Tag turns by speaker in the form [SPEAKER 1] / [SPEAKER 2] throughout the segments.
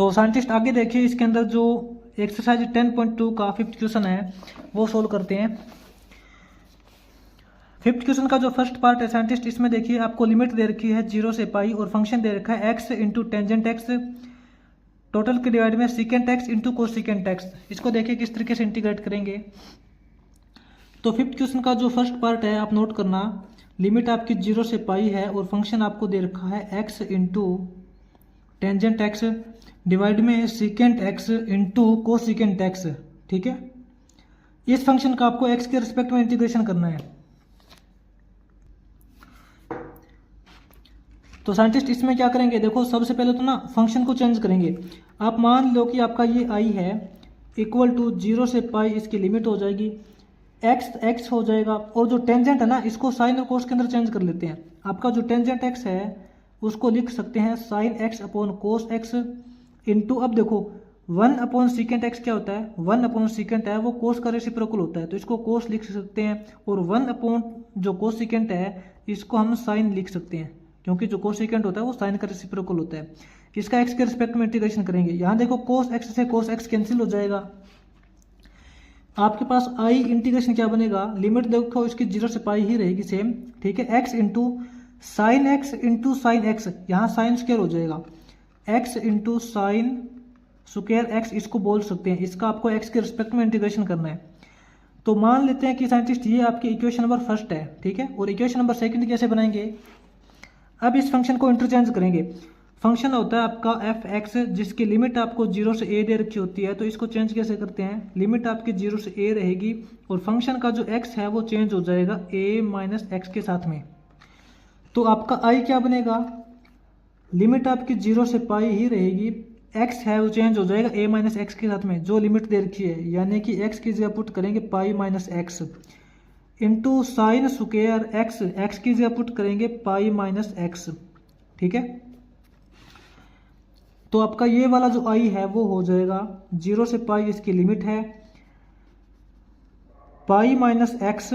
[SPEAKER 1] तो साइंटिस्ट आगे देखिए, इसके अंदर जो एक्सरसाइज 10.2 का 5th क्वेश्चन है वो सोल्व करते हैं। 5th क्वेश्चन का जो फर्स्ट पार्ट है साइंटिस्ट, इसमें देखिए आपको लिमिट दे रखी है 0 से पाई और फंक्शन दे रखा है x into tangent x total के डिवाइड में secant x into cosecant x. इसको देखिए किस तरीके से इंटीग्रेट करेंगे। तो 5th क्वेश्चन का जो फर्स्ट पार्ट है आप नोट करना, लिमिट आपकी 0 से पाई है और फंक्शन आपको दे रखा है x into tangent x divide में secant x into cosecant x. ठीक है, इस फंक्शन का आपको एक्स के रिस्पेक्ट में इंटीग्रेशन करना है। तो साइंटिस्ट इसमें क्या करेंगे, देखो सबसे पहले तो ना फंक्शन को चेंज करेंगे। आप मान लो कि आपका ये आई है इक्वल टू 0 से पाई, इसकी लिमिट हो जाएगी एक्स हो जाएगा, और जो टेंजेंट है ना इसको साइन और कोस के अंदर चेंज कर लेते हैं। आपका जो टेंजेंट एक्स है उसको लिख सकते हैं sine x upon cos x into, अब देखो 1 अपॉन सीकेंट एक्स क्या होता है, 1 अपॉन सीकेंट है वो कोस का रेसिप्रोकल होता है, तो इसको कोस लिख सकते हैं, और 1 अपॉन जो कोस सीकेंट है इसको हम साइन लिख सकते हैं, क्योंकि जो कोसिकेंट होता है वो साइन का रेसिप्रोकल होता है। इसका एक्स के रिस्पेक्ट में इंटीग्रेशन करेंगे। यहाँ देखो कोस एक्स से कोस एक्स कैंसिल हो जाएगा, आपके पास आई इंटीग्रेशन क्या बनेगा, लिमिट देखो इसकी 0 से पाई ही रहेगी सेम। ठीक है, एक्स इंटू साइन एक्स, यहाँ साइन स्क्वायर हो जाएगा, x into sine square x इसको बोल सकते हैं। इसका आपको एक्स के रिस्पेक्ट में इंटीग्रेशन करना है। तो मान लेते हैं कि साइंटिस्ट ये आपकी इक्वेशन नंबर फर्स्ट है, ठीक है, और इक्वेशन नंबर सेकंड कैसे बनाएंगे। अब इस फंक्शन को इंटरचेंज करेंगे। फंक्शन होता है आपका एफ एक्स, जिसकी लिमिट आपको 0 से a दे रखी होती है, तो इसको चेंज कैसे करते हैं, लिमिट आपकी 0 से a रहेगी और फंक्शन का जो x है वो चेंज हो जाएगा a माइनस एक्स के साथ में। तो आपका i क्या बनेगा, लिमिट आपकी 0 से पाई ही रहेगी, x है वो चेंज हो जाएगा a माइनस एक्स के साथ में जो लिमिट दे रखी है, यानी कि x की जगह पुट करेंगे पाई minus x into sine square x की जगह पुट करेंगे पाई माइनस एक्स। ठीक है, तो आपका ये वाला जो आई है वो हो जाएगा 0 से पाई, इसकी लिमिट है pi minus x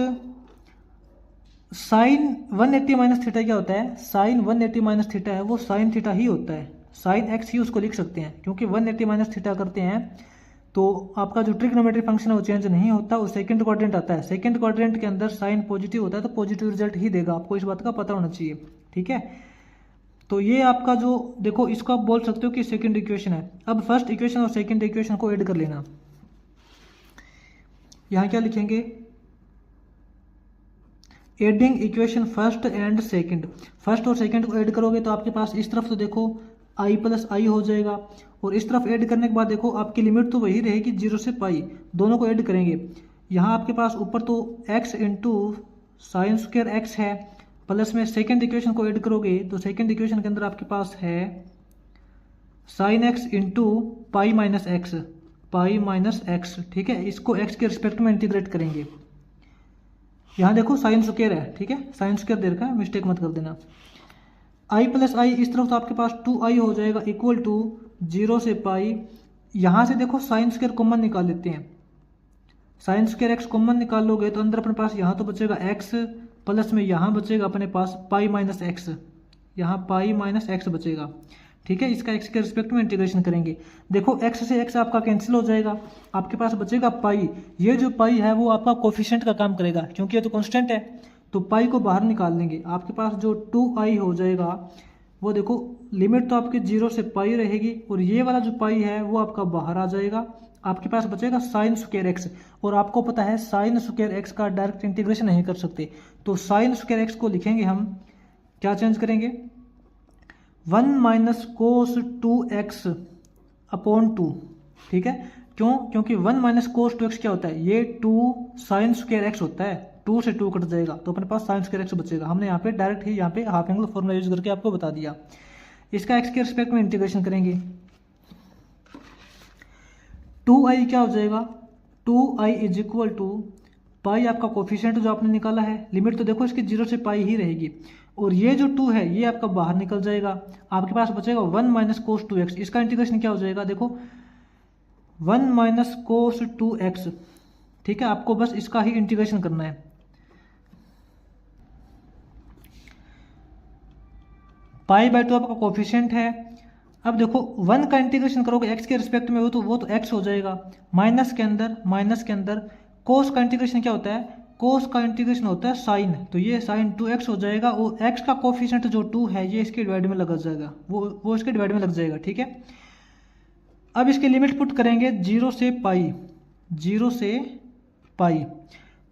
[SPEAKER 1] sine 180 minus theta क्या होता है, साइन 180 माइनस थीटा है वो साइन थीटा ही होता है, साइन एक्स ही उसको लिख सकते हैं, क्योंकि 180 माइनस थीटा करते हैं तो आपका जो ट्रिग्नोमेट्री फंक्शन है वो चेंज नहीं होता, और सेकंड क्वाड्रेंट आता है, सेकंड क्वाड्रेंट के अंदर साइन पॉजिटिव होता है तो पॉजिटिव रिजल्ट ही देगा, आपको इस बात का पता होना चाहिए। ठीक है, तो ये आपका जो देखो इसको आप बोल सकते हो कि सेकंड इक्वेशन है। अब फर्स्ट इक्वेशन और सेकंड इक्वेशन को ऐड कर लेना। यहां क्या लिखेंगे, adding equation first and second, first और सेकंड को ऐड करोगे तो आपके पास इस तरफ तो देखो आई प्लस आई हो जाएगा, और इस तरफ ऐड करने के बाद देखो आपकी लिमिट तो वही रहेगी 0 से पाई, दोनों को ऐड करेंगे। यहाँ आपके पास ऊपर तो x into sine square x है, प्लस में सेकंड इक्वेशन को ऐड करोगे तो सेकंड इक्वेशन के अंदर आपके पास है sine x into pi minus x. ठीक है, इसको x के रिस्पेक्ट में इंटीग्रेट करेंगे। यहाँ देखो साइन स्क्वायर है, ठीक है, साइन स्क्वायर दे रखा है, मिस्टेक मत कर देना। आई प्लस आई इस तरफ तो आपके पास 2i हो जाएगा इक्वल टू 0 से पाई, यहाँ से देखो साइन स्क्वायर कॉमन निकाल लेते हैं, साइन स्क्वायर एक्स कॉमन निकाल लोगे तो अंदर अपने पास यहाँ तो बचेगा x, प्लस में यहाँ बचेगा अपने पास पाई माइनस एक्स, यहाँ पाई माइनस एक्स बचेगा। ठीक है, इसका x के रिस्पेक्ट में इंटीग्रेशन करेंगे। देखो x से x आपका कैंसिल हो जाएगा, आपके पास बचेगा पाई, ये जो पाई है वो आपका कोफिशिएंट का काम करेगा, क्योंकि ये तो कांस्टेंट है, तो पाई को बाहर निकाल लेंगे। आपके पास जो 2i हो जाएगा वो देखो लिमिट तो आपकी 0 से पाई रहेगी, और ये वाला जो पाई है वो आपका बाहर आ जाएगा, आपके पास बचेगा साइन स्क्वायर एक्स, और आपको पता है साइन स्क्वायर एक्स का डायरेक्ट इंटीग्रेशन नहीं कर सकते, तो साइन स्क्वायर एक्स को लिखेंगे हम, क्या चेंज करेंगे 1 माइनस कोस 2x अपॉन 2। ठीक है, क्यों, क्योंकि 1 माइनस कोस 2x क्या होता है, ये 2 साइन स्क्वायर एक्स होता है, 2 से 2 कट जाएगा तो अपने पास साइन स्क्वायर एक्स बचेगा। हमने यहाँ पे डायरेक्ट ही यहाँ पे हाफ एंगल फॉर्मूला यूज करके आपको बता दिया। इसका एक्स के रिस्पेक्ट में इंटीग्रेशन करेंगे, 2i क्या हो जाएगा, 2i इज इक्वल टू पाई आपका कोफिशिएंट जो आपने निकाला है, लिमिट तो देखो इसकी 0 से पाई ही रहेगी, और ये जो 2 है ये आपका बाहर निकल जाएगा, आपके पास बचेगा 1 माइनस कोस 2x, इसका इंटीग्रेशन क्या हो जाएगा, देखो 1 माइनस कोस 2x। ठीक है, आपको बस इसका ही इंटीग्रेशन करना है। पाई बाय 2 आपका कोफिशिएंट है, अब देखो 1 का इंटीग्रेशन करोगे x के रिस्पेक्ट में वो तो x हो जाएगा। माइनस के अंदर कोस का इंटीग्रेशन क्या होता है, कोस का इंटीग्रेशन होता है साइन, तो ये साइन 2x हो जाएगा और x का कोफिशिएंट जो 2 है ये इसके डिवाइड में लग जाएगा, वो इसके डिवाइड में लग जाएगा। ठीक है, अब इसकी लिमिट पुट करेंगे 0 से पाई।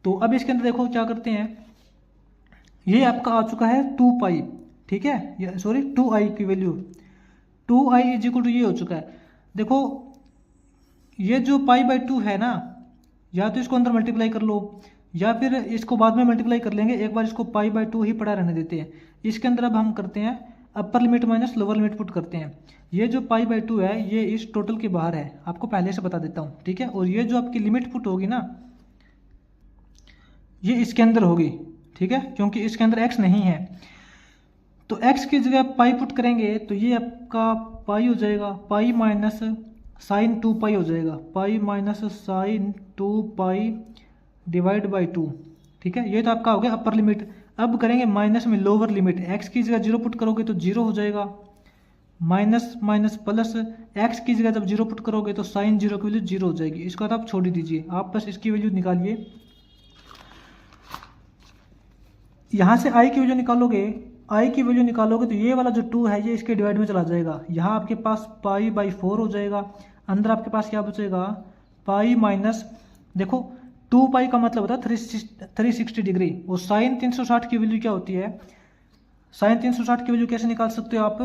[SPEAKER 1] तो अब इसके अंदर देखो क्या करते हैं, ये आपका आ चुका है 2 पाई। ठीक है, सॉरी 2i की value 2i is equal to ये हो चुका है। देखो ये जो π/2 है ना, या तो इसको अंदर मल्टीप्लाई कर लो या फिर इसको बाद में मल्टीप्लाई कर लेंगे, एक बार इसको π/2 ही पड़ा रहने देते हैं। इसके अंदर अब हम करते हैं upper limit minus lower limit put करते हैं। ये जो π/2 है ये इस टोटल के बाहर है, आपको पहले से बता देता हूँ। ठीक है, और ये जो आपकी लिमिट पुट होगी ना ये इसके अंदर होगी। ठीक है, क्योंकि इसके अंदर x नहीं है, तो x की जगह पाई पुट करेंगे तो ये आपका पाई हो जाएगा, पाई माइनस साइन 2 पाई हो जाएगा, pi minus sine 2 pi divide by 2। ठीक है, ये तो आपका हो गया अपर लिमिट। अब करेंगे माइनस में लोअर लिमिट, x की जगह 0 पुट करोगे तो 0 हो जाएगा, माइनस माइनस प्लस x की जगह जब 0 पुट करोगे तो साइन 0 की वैल्यू 0 हो जाएगी। इसको तो आप छोड़ ही दीजिए, आप बस इसकी वैल्यू निकालिए। यहाँ से i की वैल्यू निकालोगे तो ये वाला जो 2 है ये इसके डिवाइड में चला जाएगा। यहाँ आपके पास π/4 हो जाएगा, अंदर आपके पास क्या बचेगा, पाई माइनस, देखो 2 पाई का मतलब होता है 360 डिग्री, और साइन 360 की वैल्यू क्या होती है, साइन 360 की वैल्यू कैसे निकाल सकते हो आप,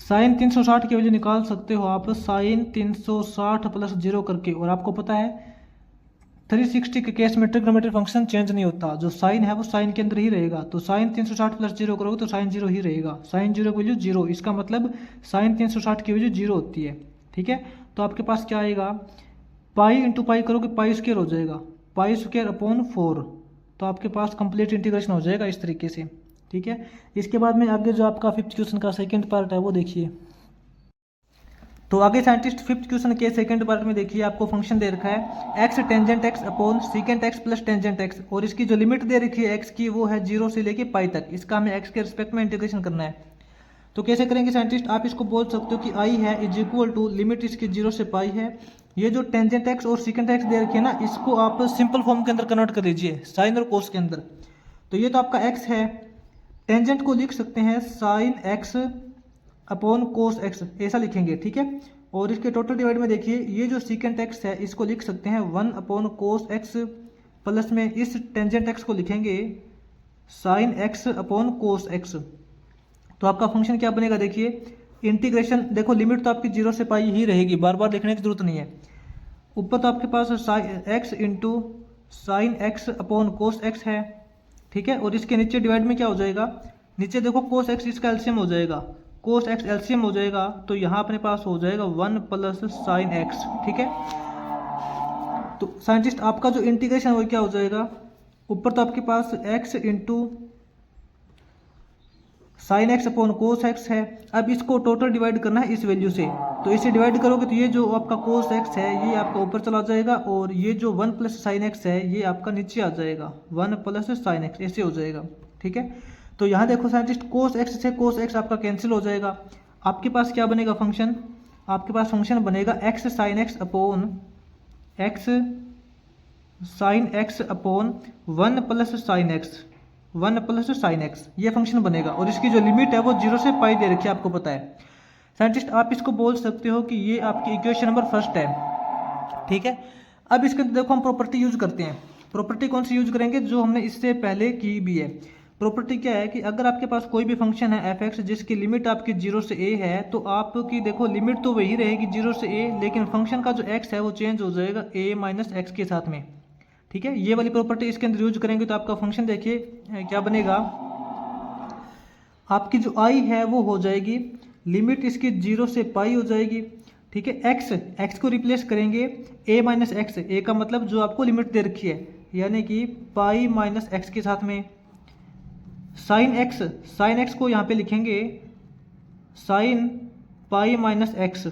[SPEAKER 1] साइन 360 की वैल्यू निकाल सकते हो आप साइन 360 प्लस 0 करके। और आपको पता है 360 के केस में ट्रिग्नोमेट्रिक फंक्शन चेंज नहीं होता, जो साइन है वो साइन के अंदर ही रहेगा। तो साइन 360 प्लस 0 करोगे तो साइन 0 ही रहेगा, साइन 0 की वैल्यू 0, इसका मतलब साइन 360 की वैल्यू 0 होती है। ठीक है, तो आपके पास क्या आएगा, पाई इंटू पाई करोगे पाई स्क्वायर हो जाएगा, पाई स्क्वायर अपॉन 4, तो आपके पास कंप्लीट इंटीग्रेशन हो जाएगा इस तरीके से। ठीक है, इसके बाद में आगे जो आपका 5th क्वेश्चन का सेकंड पार्ट है वो देखिए। तो आगे साइंटिस्ट 5th क्वेश्चन के सेकंड पार्ट में देखिए, आपको फंक्शन दे रखा है x tangent x upon secant x plus tangent x, और इसकी जो लिमिट दे रखी है x की वो है 0 से लेके पाई तक। इसका हमें x के रिस्पेक्ट में इंटीग्रेशन करना है। तो कैसे करेंगे साइंटिस्ट, आप इसको बोल सकते हो कि i है इज इक्वल टू लिमिट इसकी 0 से पाई है, ये जो टेंजेंट x और सीकेंट x दे रखी है ना इसको आप सिंपल फॉर्म के अंदर कन्वर्ट कर दीजिए, साइन और कोस के अंदर। तो ये तो आपका x है, टेंजेंट को लिख सकते हैं sine x upon cos x, ऐसा लिखेंगे। ठीक है, और इसके टोटल डिवाइड में देखिए ये जो सीकेंट x है इसको लिख सकते हैं 1 अपॉन कोस x, प्लस में इस टेंजेंट x को लिखेंगे sine x upon cos x। तो आपका फंक्शन क्या बनेगा, देखिए इंटीग्रेशन, देखो लिमिट तो आपकी 0 से पाई ही रहेगी, बार बार लिखने की जरूरत नहीं है। ऊपर तो आपके पास x into sine x upon cos x है। ठीक है, और इसके नीचे डिवाइड में क्या हो जाएगा, नीचे देखो कोस x इसका एलसीएम हो जाएगा, कोस x एलसीएम हो जाएगा, तो यहाँ अपने पास हो जाएगा 1 प्लस साइन x। ठीक है, तो साइंटिस्ट आपका जो इंटीग्रेशन वो क्या हो जाएगा, ऊपर तो आपके पास x into sine x upon cos x है। अब इसको टोटल डिवाइड करना है इस वैल्यू से, तो इसे डिवाइड करोगे तो ये जो आपका कोस x है ये आपका ऊपर चला जाएगा, और ये जो 1 प्लस साइन x है ये आपका नीचे आ जाएगा, 1 प्लस साइन x ऐसे हो जाएगा। ठीक है, तो यहाँ देखो साइंटिस्ट कोस x से कोस x आपका कैंसिल हो जाएगा, आपके पास क्या बनेगा फंक्शन, आपके पास फंक्शन बनेगा x sine x upon x sine x upon 1 plus sine x, 1 plus sine x, ये फंक्शन बनेगा। और इसकी जो लिमिट है वो 0 से पाई दे रखी है, आपको पता है साइंटिस्ट। आप इसको बोल सकते हो कि ये आपकी इक्वेशन नंबर फर्स्ट है। ठीक है, अब इसके अंदर देखो हम प्रॉपर्टी यूज करते हैं। प्रॉपर्टी कौन सी यूज करेंगे, जो हमने इससे पहले की भी है। प्रॉपर्टी क्या है कि अगर आपके पास कोई भी फंक्शन है f(x) जिसकी लिमिट आपकी 0 से a है, तो आपकी देखो लिमिट तो वही रहेगी 0 से a, लेकिन फंक्शन का जो x है वो चेंज हो जाएगा a माइनस एक्स के साथ में। ठीक है, ये वाली प्रॉपर्टी इसके अंदर यूज करेंगे तो आपका फंक्शन देखिए क्या बनेगा, आपकी जो i है वो हो जाएगी लिमिट इसकी 0 से पाई हो जाएगी। ठीक है, x को रिप्लेस करेंगे a माइनस एक्स, a का मतलब जो आपको लिमिट दे रखी है, यानी कि पाई माइनस एक्स के साथ में साइन x को यहाँ पे लिखेंगे साइन पाई माइनस एक्स।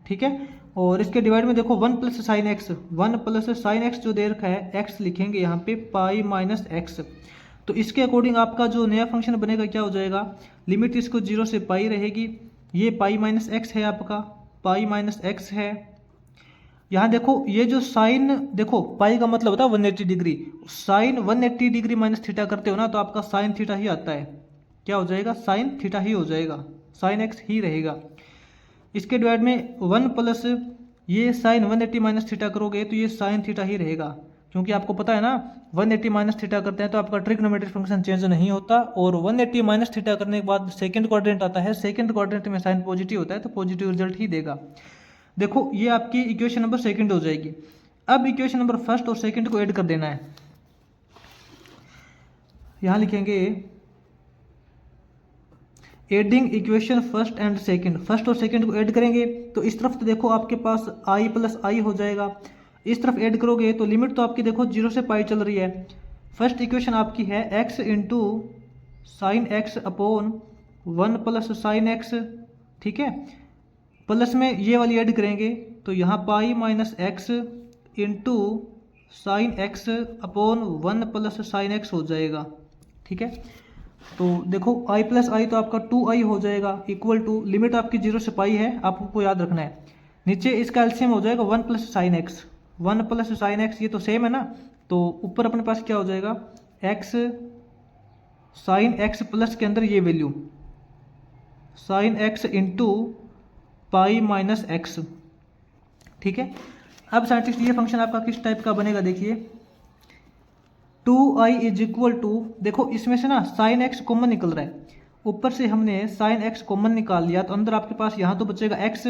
[SPEAKER 1] ठीक है, और इसके डिवाइड में देखो 1 plus sine x, 1 plus sine x जो दे रखा है x लिखेंगे यहाँ पे पाई माइनस एक्स। तो इसके अकॉर्डिंग आपका जो नया फंक्शन बनेगा क्या हो जाएगा, लिमिट इसको 0 से पाई रहेगी, ये पाई माइनस एक्स है, आपका पाई माइनस एक्स है। यहाँ देखो ये जो साइन, देखो पाई का मतलब होता है 180 degree, sine 180 degree minus theta करते हो ना, तो आपका साइन थीटा ही आता है। क्या हो जाएगा, साइन थीटा ही हो जाएगा, साइन एक्स ही रहेगा। इसके डिवाइड में 1 प्लस ये साइन 180 माइनस थीटा करोगे तो ये साइन थीटा ही रहेगा, क्योंकि आपको पता है ना 180 माइनस थीटा करते हैं तो आपका ट्रिग्नोमेट्रिक फंक्शन चेंज नहीं होता, और 180 माइनस थीटा करने के बाद सेकंड क्वाड्रेंट आता है, सेकंड क्वाड्रेंट में साइन पॉजिटिव होता है तो पॉजिटिव रिजल्ट ही देगा। देखो ये आपकी इक्वेशन नंबर सेकंड हो जाएगी। अब इक्वेशन नंबर फर्स्ट और सेकंड को ऐड कर देना है। यहां लिखेंगे adding equation first and second, first और सेकंड को ऐड करेंगे तो इस तरफ तो देखो आपके पास i प्लस आई हो जाएगा, इस तरफ ऐड करोगे तो लिमिट तो आपकी देखो 0 से पाई चल रही है। फर्स्ट इक्वेशन आपकी है x into sine x upon 1 plus sine x, ठीक है, प्लस में ये वाली ऐड करेंगे तो यहाँ पाई minus x into sine x upon 1 plus sine x हो जाएगा, ठीक है। तो देखो i प्लस आई तो आपका 2i हो जाएगा, इक्वल टू लिमिट आपकी 0 से पाई है, आपको याद रखना है। नीचे इसका एलसीएम हो जाएगा 1 plus sine x, 1 plus sine x, ये तो सेम है ना, तो ऊपर अपने पास क्या हो जाएगा x साइन एक्स प्लस के अंदर ये value sine x into pi minus x, ठीक है। अब साइंटिस्ट ये फंक्शन आपका किस टाइप का बनेगा, देखिए 2i इज इक्वल टू, देखो इसमें से ना साइन एक्स कॉमन निकल रहा है, ऊपर से हमने साइन एक्स कॉमन निकाल लिया तो अंदर आपके पास यहाँ तो बचेगा x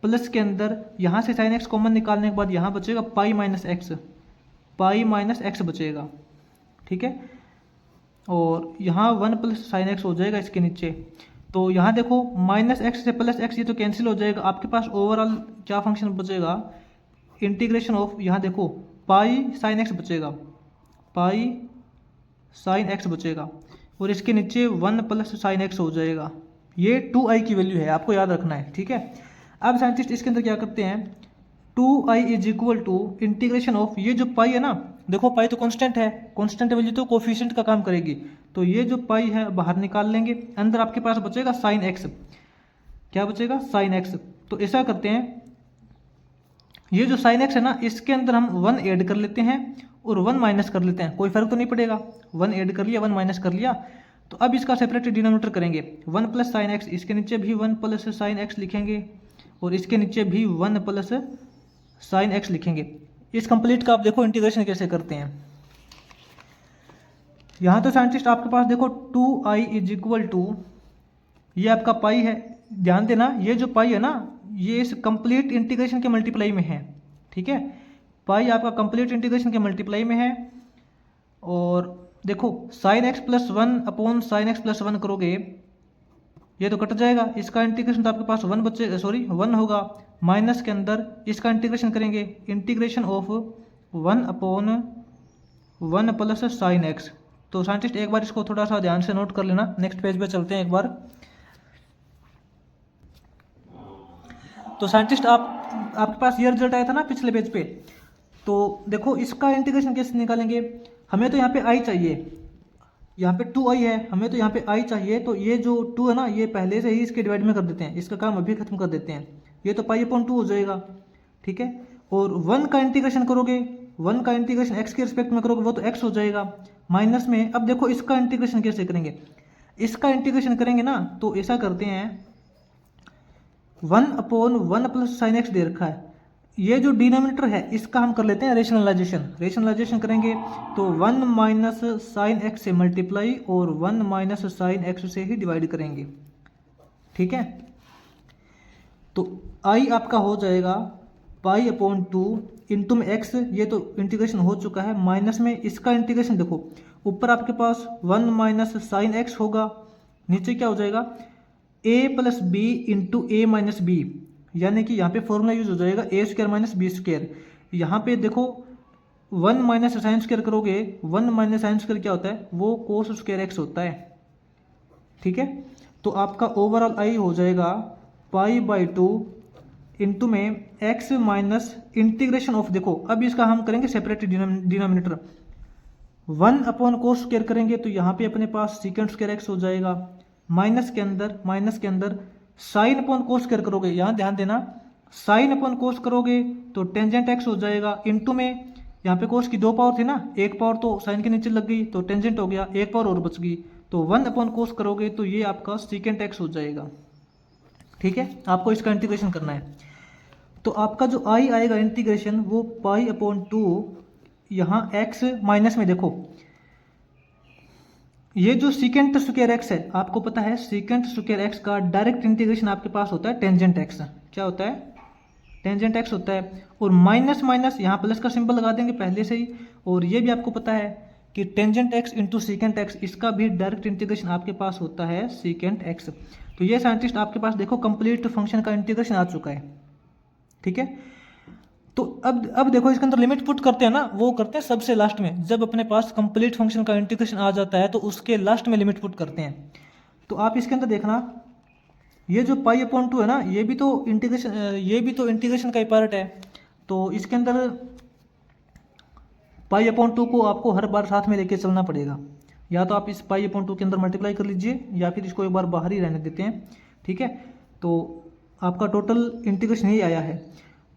[SPEAKER 1] प्लस के अंदर यहाँ से साइन एक्स कॉमन निकालने के बाद यहाँ बचेगा पाई माइनस एक्स, पाई माइनस एक्स बचेगा, ठीक है। और यहाँ 1 प्लस साइन एक्स हो जाएगा इसके नीचे, तो यहाँ देखो माइनस एक्स से प्लस एक्स ये तो कैंसिल हो जाएगा, आपके पास ओवरऑल क्या फंक्शन बचेगा, इंटीग्रेशन ऑफ, यहाँ देखो पाई साइन एक्स बचेगा, पाई साइन एक्स बचेगा, और इसके नीचे 1 प्लस साइन एक्स हो जाएगा। ये 2i की वैल्यू है, आपको याद रखना है, ठीक है। अब साइंटिस्ट इसके अंदर क्या करते हैं, 2i is equal to integration of, ये जो पाई है ना, देखो पाई तो कांस्टेंट है, कांस्टेंट वैल्यू तो कोफिशिएंट का काम करेगी, तो ये जो पाई है बाहर निकाल लेंगे, अंदर आपके पास बचेगा साइन एक्स, क्या बचेगा साइन एक्स। तो ऐसा करते हैं, ये जो साइन एक्स है ना इसके अंदर हम 1 ऐड कर लेते हैं और 1 माइनस कर लेते हैं, कोई फर्क तो नहीं पड़ेगा, 1 ऐड कर लिया 1 माइनस कर लिया। तो अब इसका सेपरेट डिनोमिनेटर करेंगे, 1 प्लस साइन एक्स, इसके नीचे भी 1 प्लस साइन एक्स लिखेंगे और इसके नीचे भी 1 प्लस साइन एक्स लिखेंगे। इस कंप्लीट का आप देखो इंटीग्रेशन कैसे करते हैं। यहाँ तो साइंटिस्ट आपके पास देखो 2i इज इक्वल टू, ये आपका पाई है, ध्यान देना ये जो पाई है ना ये इस कंप्लीट इंटीग्रेशन के मल्टीप्लाई में है, ठीक है, पाई आपका कंप्लीट इंटीग्रेशन के मल्टीप्लाई में है। और देखो sine x plus 1 upon sine x plus 1 करोगे ये तो कट जाएगा, इसका इंटीग्रेशन तो आपके पास 1 बचे, सॉरी 1 होगा, माइनस के अंदर इसका इंटीग्रेशन करेंगे, integration of 1 upon 1 plus sine x. तो साइंटिस्ट एक बार इसको थोड़ा सा ध्यान से नोट कर लेना, नेक्स्ट पेज पे चलते हैं एक बार। तो साइंटिस्ट आपके पास ये रिजल्ट आया था ना पिछले पेज पे, तो देखो इसका इंटीग्रेशन कैसे निकालेंगे, हमें तो यहाँ पे i चाहिए, यहाँ पे 2i है, हमें तो यहाँ पे i चाहिए, तो ये जो 2 है ना ये पहले से ही इसके डिवाइड में कर देते हैं, इसका काम अभी खत्म कर देते हैं, ये तो पाई अपॉन 2 हो जाएगा, ठीक है। और 1 का इंटीग्रेशन करोगे, 1 का इंटीग्रेशन x के रिस्पेक्ट में करोगे वो तो x हो जाएगा माइनस में। अब देखो इसका इंटीग्रेशन कैसे करेंगे, इसका इंटीग्रेशन करेंगे ना तो ऐसा करते हैं 1 अपॉन 1 प्लस साइन एक्स दे रखा है, ये जो डिनोमिनेटर है इसका हम कर लेते हैं रेशनलाइजेशन, रेशनलाइजेशन करेंगे तो 1 माइनस साइन एक्स से मल्टीप्लाई और 1 माइनस साइन एक्स से ही डिवाइड करेंगे, ठीक है। तो i आपका हो जाएगा पाई अपॉन 2 इंटू में x, ये तो इंटीग्रेशन हो चुका है, माइनस में इसका इंटीग्रेशन देखो ऊपर आपके पास 1 माइनस साइन एक्स होगा, नीचे क्या हो जाएगा a plus B into A minus B, यानी कि यहाँ पे फॉर्मूला यूज हो जाएगा A square minus B square. यहाँ पे देखो 1 माइनस साइन स्क्वायर करोगे, 1 माइनस साइन स्क्वायर क्या होता है वो कोस स्क्वायर एक्स होता है, ठीक है। तो आपका ओवरऑल आई हो जाएगा पाई बाई 2 इंटू में x माइनस इंटीग्रेशन ऑफ, देखो अब इसका हम करेंगे separate denominator, 1 upon cos square करेंगे तो यहाँ पे अपने पास सीकेंट स्क्वायर एक्स हो जाएगा। माइनस के अंदर साइन अपॉन कोस स्क्वायर करोगे, यहाँ ध्यान देना, साइन अपॉन कोस करोगे तो टेंजेंट एक्स हो जाएगा। इनटू में यहाँ पे कोस की 2 पावर थी ना, 1 पावर तो साइन के नीचे लग गई तो टेंजेंट हो गया, 1 पावर और बच गई, तो 1 अपॉन कोस करोगे तो ये आपका सीकेंट एक्स हो जाएगा। ठीक है, आपको इसका इंटीग्रेशन करना है। तो आपका जो आई आएगा इंटीग्रेशन वो पाई अपॉन 2, यहाँ एक्स माइनस में देखो ये जो सीकेंट स्क्वायर एक्स है, आपको पता है सीकेंट स्क्वायर एक्स का डायरेक्ट इंटीग्रेशन आपके पास होता है टेंजेंट एक्स। क्या होता है? टेंजेंट एक्स होता है। और माइनस माइनस यहाँ प्लस का सिंबल लगा देंगे पहले से ही। और ये भी आपको पता है कि tangent x into secant x, इसका भी डायरेक्ट इंटीग्रेशन आपके पास होता है सीकेंट एक्स। तो ये साइंटिस्ट आपके पास देखो कंप्लीट फंक्शन का इंटीग्रेशन आ चुका है। ठीक है, तो अब देखो इसके अंदर लिमिट पुट करते हैं ना, वो करते हैं सबसे लास्ट में। जब अपने पास कंप्लीट फंक्शन का इंटीग्रेशन आ जाता है तो उसके लास्ट में लिमिट पुट करते हैं। तो आप इसके अंदर देखना, ये जो पाई अपॉन 2 है ना, ये भी तो इंटीग्रेशन का ही पार्ट है। तो इसके अंदर पाई अपॉन 2 को आपको हर बार साथ में लेके चलना पड़ेगा। या तो आप इस पाई अपॉन 2 के अंदर मल्टीप्लाई कर लीजिए या फिर इसको एक बार बाहर ही रहने देते हैं। ठीक है, तो आपका टोटल इंटीग्रेशन ही आया है।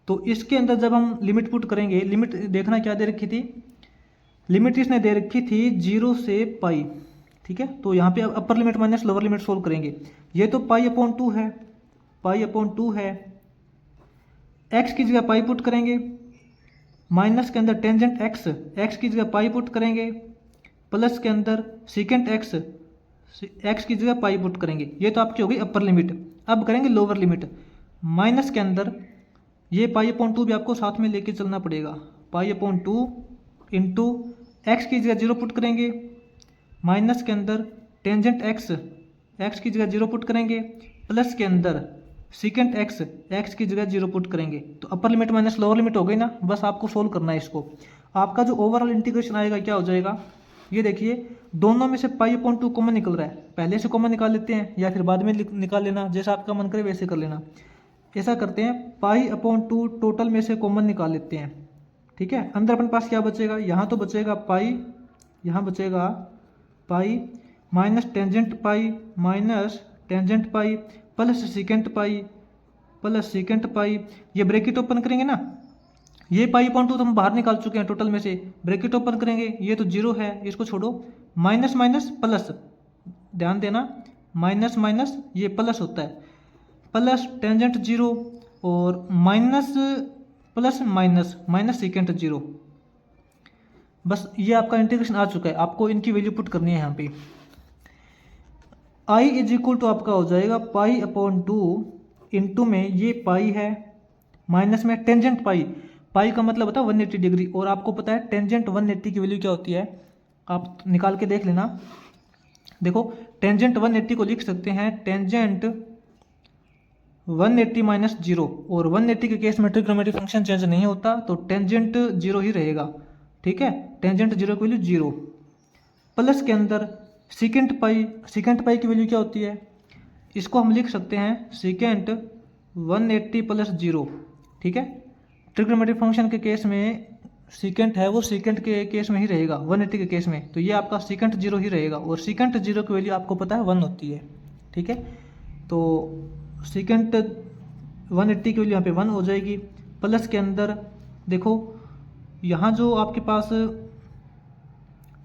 [SPEAKER 1] तो इसके अंदर जब हम लिमिट पुट करेंगे, लिमिट देखना क्या दे रखी थी, लिमिट इसने दे रखी थी 0 से पाई। ठीक है, तो यहाँ पे upper limit minus lower limit solve करेंगे। ये तो पाई अपॉन 2 है, पाई अपॉन 2 है, एक्स की जगह पाई पुट करेंगे, माइनस के अंदर टेंजेंट एक्स, एक्स की जगह पाई पुट करेंगे, प्लस के अंदर सीकेंट एक्स, एक्स की जगह पाई पुट करेंगे। ये तो आपकी हो गई अपर लिमिट। अब करेंगे लोअर लिमिट, माइनस के अंदर ये पाई अपॉन 2 भी आपको साथ में लेके चलना पड़ेगा। पाई अपॉन 2 इंटू एक्स की जगह 0 पुट करेंगे, माइनस के अंदर टेंजेंट एक्स, एक्स की जगह 0 पुट करेंगे, प्लस के अंदर सीकेंट एक्स, एक्स की जगह 0 पुट करेंगे। तो upper limit minus lower limit हो गई ना, बस आपको सोल्व करना है इसको। आपका जो ओवरऑल इंटीग्रेशन आएगा क्या हो जाएगा, ये देखिए दोनों में से पाई अपॉन 2 कॉमन निकल रहा है। पहले से कॉमन निकाल लेते हैं या फिर बाद में निकाल लेना, जैसा आपका मन करे वैसे कर लेना। ऐसा करते हैं, पाई अपॉन 2 टोटल में से कॉमन निकाल लेते हैं। ठीक है, अंदर अपने पास क्या बचेगा, यहाँ तो बचेगा पाई, यहाँ बचेगा pi minus tangent pi, minus tangent pi plus secant pi, plus secant pi. ये ब्रैकेट ओपन करेंगे ना, ये पाई अपॉन 2 तो हम बाहर निकाल चुके हैं टोटल में से, ब्रैकेट ओपन करेंगे, ये तो 0 है, इसको छोड़ो, माइनस माइनस प्लस, ध्यान देना माइनस माइनस ये प्लस होता है, प्लस टेंजेंट 0 और minus plus minus minus secant 0। बस ये आपका इंटीग्रेशन आ चुका है। आपको इनकी वैल्यू पुट करनी है यहाँ पे। आई इज इक्वल टू आपका हो जाएगा पाई अपॉन 2 इंटू में ये पाई है, माइनस में टेंजेंट पाई, पाई का मतलब होता है 180 डिग्री। और आपको पता है टेंजेंट 180 की वैल्यू क्या होती है, आप निकाल के देख लेना। देखो टेंजेंट 180 को लिख सकते हैं टेंजेंट 180 माइनस 0, और 180 के केस में ट्रिग्नोमेट्रिक फंक्शन चेंज नहीं होता, तो टेंजेंट 0 ही रहेगा। ठीक है, टेंजेंट 0 की वैल्यू 0, प्लस के अंदर सीकेंट पाई की वैल्यू क्या होती है, इसको हम लिख सकते हैं सीकेंट 180 प्लस 0। ठीक है, ट्रिग्नोमेट्रिक फंक्शन के केस में सीकेंट है वो सीकेंट के केस में ही रहेगा, 180 के केस में, तो ये आपका सीकेंट 0 ही रहेगा। और सीकेंट 0 की वैल्यू आपको पता है 1 होती है। ठीक है, तो सीकेंट 180 की वैल्यू यहाँ पे 1 हो जाएगी। प्लस के अंदर देखो यहाँ जो आपके पास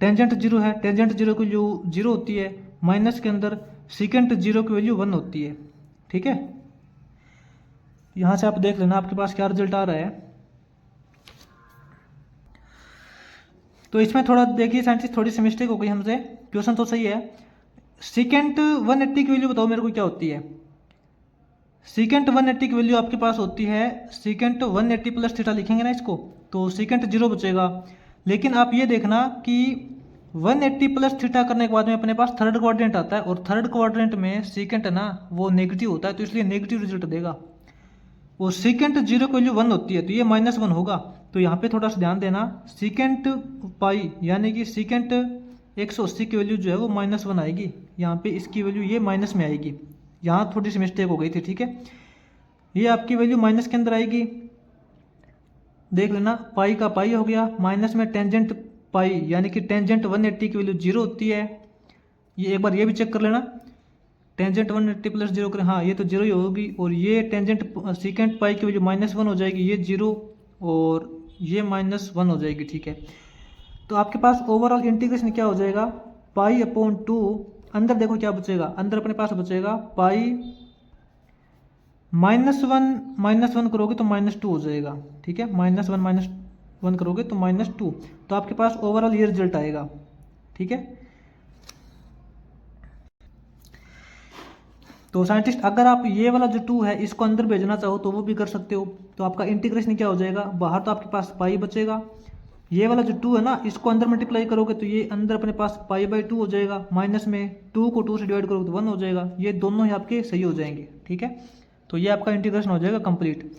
[SPEAKER 1] टेंजेंट 0 है, टेंजेंट 0 की वैल्यू 0 होती है, माइनस के अंदर सीकेंट 0 की वैल्यू 1 होती है। ठीक है, यहाँ से आप देख लेना आपके पास क्या रिजल्ट आ रहा है। तो इसमें थोड़ा देखिए साइंटिस्ट, थोड़ी सी मिस्टेक हो गई हमसे, क्वेश्चन तो सही है। सीकेंट 180 की वैल्यू बताओ मेरे को क्या होती है। सीकेंट 180 की वैल्यू आपके पास होती है, सीकेंट 180 प्लस थीटा लिखेंगे ना इसको, तो सीकेंट 0 बचेगा। लेकिन आप ये देखना कि 180 प्लस थीटा करने के बाद में अपने पास थर्ड क्वाड्रेंट आता है, और थर्ड क्वाड्रेंट में सीकेंट है ना वो नेगेटिव होता है, तो इसलिए नेगेटिव रिजल्ट देगा। वो सीकेंट 0 की वैल्यू 1 होती है, तो ये -1 होगा। तो यहाँ पे थोड़ा सा ध्यान देना, सीकेंट पाई यानी कि सीकेंट 180 की वैल्यू जो है वो -1 आएगी, यहाँ पे इसकी वैल्यू ये माइनस में आएगी। यहाँ थोड़ी सी मिस्टेक हो गई थी। ठीक है, ये आपकी वैल्यू माइनस के अंदर आएगी, देख लेना, पाई का पाई हो गया, माइनस में टेंजेंट पाई, यानी कि टेंजेंट 180 की वैल्यू 0 होती है। ये एक बार ये भी चेक कर लेना, टेंजेंट 180 प्लस 0 करें, हाँ ये तो 0 ही होगी। और ये टेंजेंट सीकेंट पाई की वैल्यू -1 हो जाएगी, ये 0 और ये -1 हो जाएगी, ठीक है। तो आपके पास ओवरऑल इंटीग्रेशन क्या हो जाएगा, π/2, अंदर देखो क्या बचेगा, अंदर अपने पास बचेगा पाई -1 करोगे तो -2 हो जाएगा, ठीक है। -1 करोगे तो -2, तो आपके पास ओवरऑल ये रिजल्ट आएगा, ठीक है। तो साइंटिस्ट अगर आप ये वाला जो 2 है इसको अंदर भेजना चाहो तो वो भी कर सकते हो। तो आपका इंटीग्रेशन क्या हो जाएगा, बाहर तो आपके पास पाई बचेगा, ये वाला जो 2 है ना इसको अंदर मल्टीप्लाई करोगे तो ये अंदर अपने पास π/2 हो जाएगा, माइनस में 2 को 2 से डिवाइड करोगे तो 1 हो जाएगा, ये दोनों ही आपके सही हो जाएंगे, ठीक है। तो ये आपका इंटीग्रेशन हो जाएगा कंप्लीट।